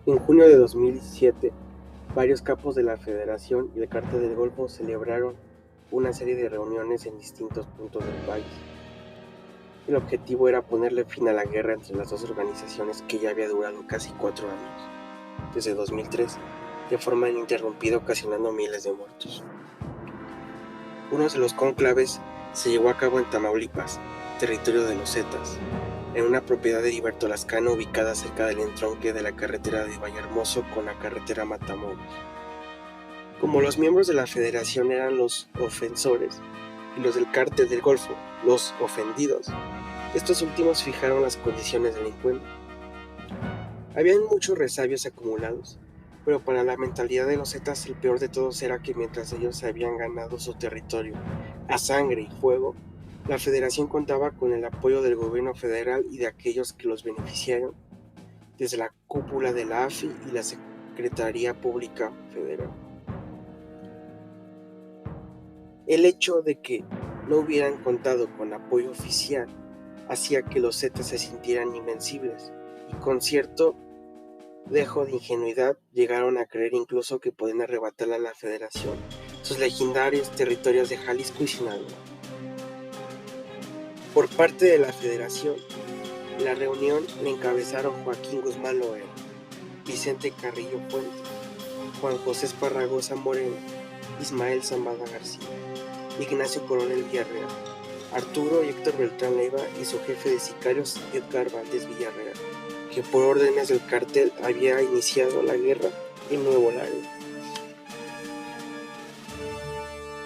En junio de 2007, varios capos de la Federación y el Cártel del Golfo celebraron una serie de reuniones en distintos puntos del país. El objetivo era ponerle fin a la guerra entre las dos organizaciones que ya había durado casi 4 años, desde 2003, de forma ininterrumpida, ocasionando miles de muertos. Uno de los cónclaves se llevó a cabo en Tamaulipas, territorio de los Zetas, en una propiedad de Heriberto Lascano ubicada cerca del entronque de la carretera de Vallehermoso con la carretera Matamoros. Como los miembros de la Federación eran los ofensores y los del Cártel del Golfo los ofendidos, estos últimos fijaron las condiciones del encuentro. Habían muchos resabios acumulados, pero para la mentalidad de los Zetas el peor de todos era que mientras ellos se habían ganado su territorio a sangre y fuego, la Federación contaba con el apoyo del gobierno federal y de aquellos que los beneficiaron, desde la cúpula de la AFI y la Secretaría Pública Federal. El hecho de que no hubieran contado con apoyo oficial hacía que los Zetas se sintieran invencibles y con cierto dejo de ingenuidad llegaron a creer incluso que podían arrebatarle a la Federación sus legendarios territorios de Jalisco y Sinaloa. Por parte de la Federación, la reunión la encabezaron Joaquín Guzmán Loera, Vicente Carrillo Fuentes, Juan José Esparragosa Moreno, Ismael Zambada García, Ignacio Coronel Villarreal, Arturo y Héctor Beltrán Leiva y su jefe de sicarios Edgar Valdés Villarreal, que por órdenes del cartel había iniciado la guerra en Nuevo Laredo.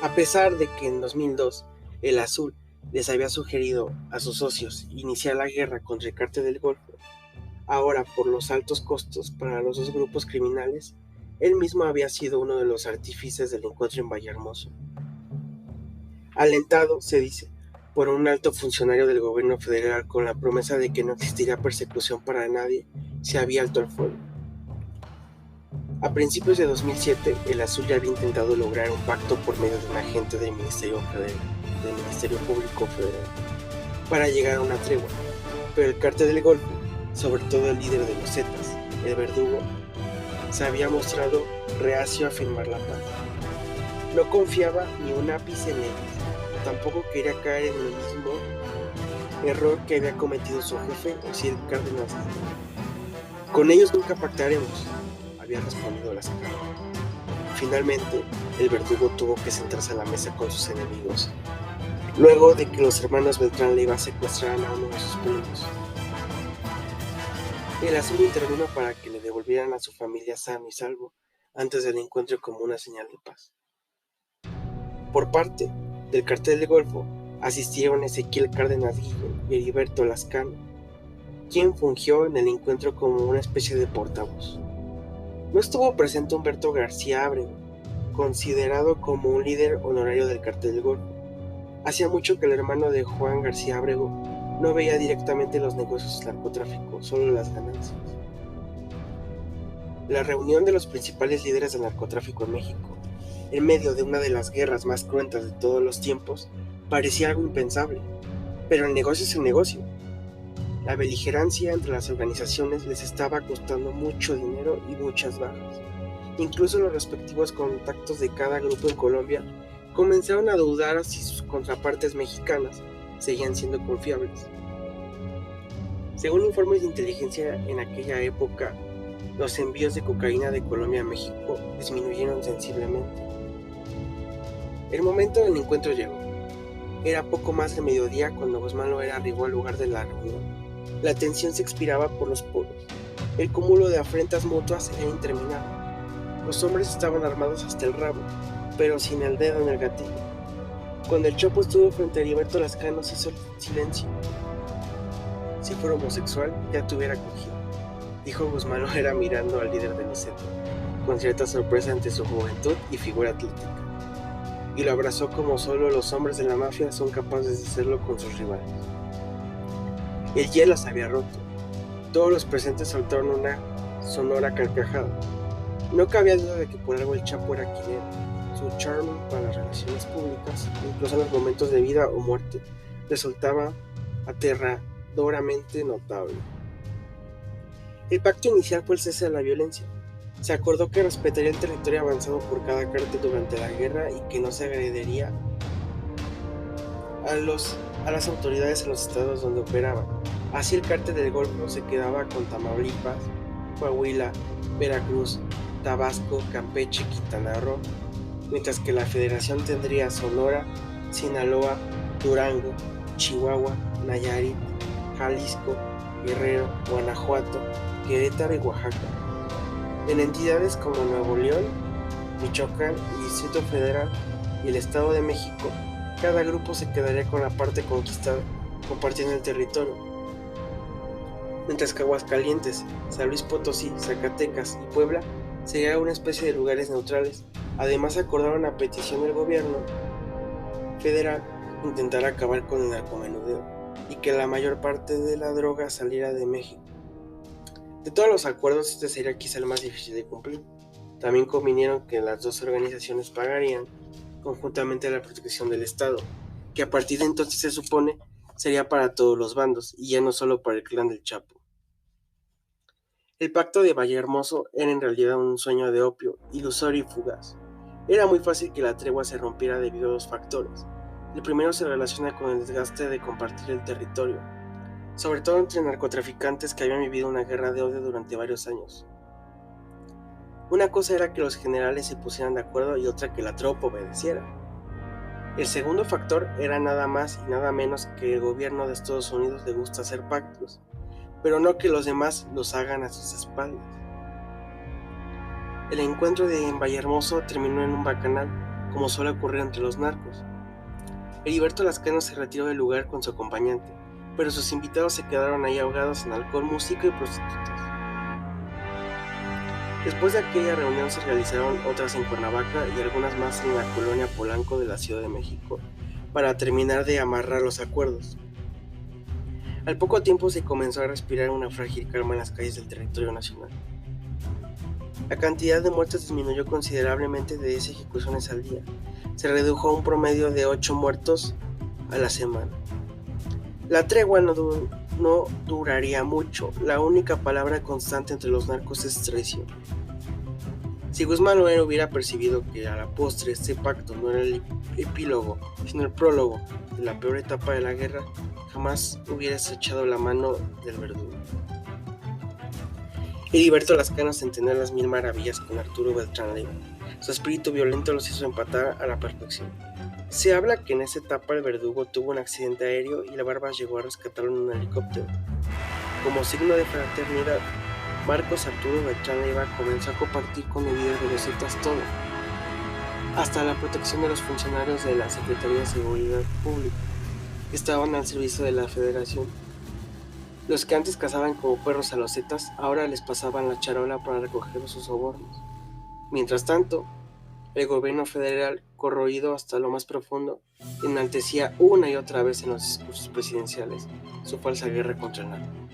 A pesar de que en 2002 el Azul les había sugerido a sus socios iniciar la guerra contra el Cártel del Golfo, ahora por los altos costos para los dos grupos criminales, él mismo había sido uno de los artífices del encuentro en Vallehermoso. Alentado, se dice, por un alto funcionario del gobierno federal con la promesa de que no existiría persecución para nadie, se había alto el fuego. A principios de 2007, el Azul ya había intentado lograr un pacto por medio de un agente del Ministerio Público Federal para llegar a una tregua, pero el Cártel del Golfo, sobre todo el líder de los Zetas, el Verdugo, se había mostrado reacio a firmar la paz. No confiaba ni un ápice en ellos, tampoco quería caer en el mismo error que había cometido su jefe, Osiel Cárdenas. Con ellos nunca pactaremos, había respondido Lascano. Finalmente, el Verdugo tuvo que sentarse a la mesa con sus enemigos, luego de que los hermanos Beltrán Leiva secuestraran a uno de sus primos. El Azul intervino para que le devolvieran a su familia sano y salvo antes del encuentro como una señal de paz. Por parte del Cártel del Golfo asistieron Ezequiel Cárdenas Guillén y Heriberto Lascano, quien fungió en el encuentro como una especie de portavoz. No estuvo presente Humberto García Ábrego, considerado como un líder honorario del Cártel del Golfo. Hacía mucho que el hermano de Juan García Ábrego no veía directamente los negocios del narcotráfico, solo las ganancias. La reunión de los principales líderes del narcotráfico en México, en medio de una de las guerras más cruentas de todos los tiempos, parecía algo impensable, pero el negocio es el negocio. La beligerancia entre las organizaciones les estaba costando mucho dinero y muchas bajas. Incluso los respectivos contactos de cada grupo en Colombia comenzaron a dudar si sus contrapartes mexicanas seguían siendo confiables. Según informes de inteligencia en aquella época, los envíos de cocaína de Colombia a México disminuyeron sensiblemente. El momento del encuentro llegó. Era poco más de mediodía cuando Guzmán Loera arribó al lugar de la reunión. La tensión se expiraba por los poros. El cúmulo de afrentas mutuas era interminable. Los hombres estaban armados hasta el rabo, pero sin el dedo en el gatillo. Cuando el Chopo estuvo frente a Heriberto Lascano se hizo silencio. Si fuera homosexual, ya te hubiera cogido, dijo Guzmán Loera mirando al líder de los Zetas, con cierta sorpresa ante su juventud y figura atlética, y lo abrazó como solo los hombres de la mafia son capaces de hacerlo con sus rivales. El hielo se había roto. Todos los presentes soltaron una sonora carcajada. No cabía duda de que por algo el Chapo era quien era. Su charme para las relaciones públicas, incluso en los momentos de vida o muerte, resultaba aterradoramente notable. El pacto inicial fue el cese de la violencia. Se acordó que respetaría el territorio avanzado por cada cártel durante la guerra y que no se agrediría a las autoridades en los estados donde operaban. Así el cártel del Golfo se quedaba con Tamaulipas, Coahuila, Veracruz, Tabasco, Campeche, Quintana Roo, mientras que la Federación tendría Sonora, Sinaloa, Durango, Chihuahua, Nayarit, Jalisco, Guerrero, Guanajuato, Querétaro y Oaxaca. En entidades como Nuevo León, Michoacán, el Distrito Federal y el Estado de México, cada grupo se quedaría con la parte conquistada, compartiendo el territorio. Mientras que Aguascalientes, San Luis Potosí, Zacatecas y Puebla serían una especie de lugares neutrales. Además acordaron a petición del gobierno federal intentar acabar con el narcomenudeo y que la mayor parte de la droga saliera de México. De todos los acuerdos, este sería quizá el más difícil de cumplir. También convinieron que las dos organizaciones pagarían conjuntamente la protección del Estado, que a partir de entonces se supone sería para todos los bandos y ya no solo para el clan del Chapo. El pacto de Vallehermoso era en realidad un sueño de opio, ilusorio y fugaz. Era muy fácil que la tregua se rompiera debido a dos factores. El primero se relaciona con el desgaste de compartir el territorio, sobre todo entre narcotraficantes que habían vivido una guerra de odio durante varios años. Una cosa era que los generales se pusieran de acuerdo y otra que la tropa obedeciera. El segundo factor era nada más y nada menos que el gobierno de Estados Unidos le gusta hacer pactos, pero no que los demás los hagan a sus espaldas. El encuentro de Vallehermoso terminó en un bacanal, como suele ocurrir entre los narcos. Heriberto Lascano se retiró del lugar con su acompañante, pero sus invitados se quedaron ahí ahogados en alcohol, música y prostitutas. Después de aquella reunión se realizaron otras en Cuernavaca y algunas más en la colonia Polanco de la Ciudad de México, para terminar de amarrar los acuerdos. Al poco tiempo se comenzó a respirar una frágil calma en las calles del territorio nacional. La cantidad de muertes disminuyó considerablemente de 10 ejecuciones al día. Se redujo a un promedio de 8 muertos a la semana. La tregua no duraría mucho. La única palabra constante entre los narcos es traición. Si Guzmán Loera hubiera percibido que a la postre este pacto no era el epílogo, sino el prólogo de la peor etapa de la guerra, jamás hubiera estrechado la mano del verdugo. Heriberto Lascano se entendió las mil maravillas con Arturo Beltrán Leiva. Su espíritu violento los hizo empatar a la perfección. Se habla que en esa etapa el verdugo tuvo un accidente aéreo y la Barbas llegó a rescatarlo en un helicóptero. Como signo de fraternidad, Marcos Arturo Beltrán Leiva comenzó a compartir con el líder de los Zetas todo, hasta la protección de los funcionarios de la Secretaría de Seguridad Pública, que estaban al servicio de la Federación. Los que antes cazaban como perros a los Zetas, ahora les pasaban la charola para recoger sus sobornos. Mientras tanto, el gobierno federal, corroído hasta lo más profundo, enaltecía una y otra vez en los discursos presidenciales su falsa guerra contra el narco.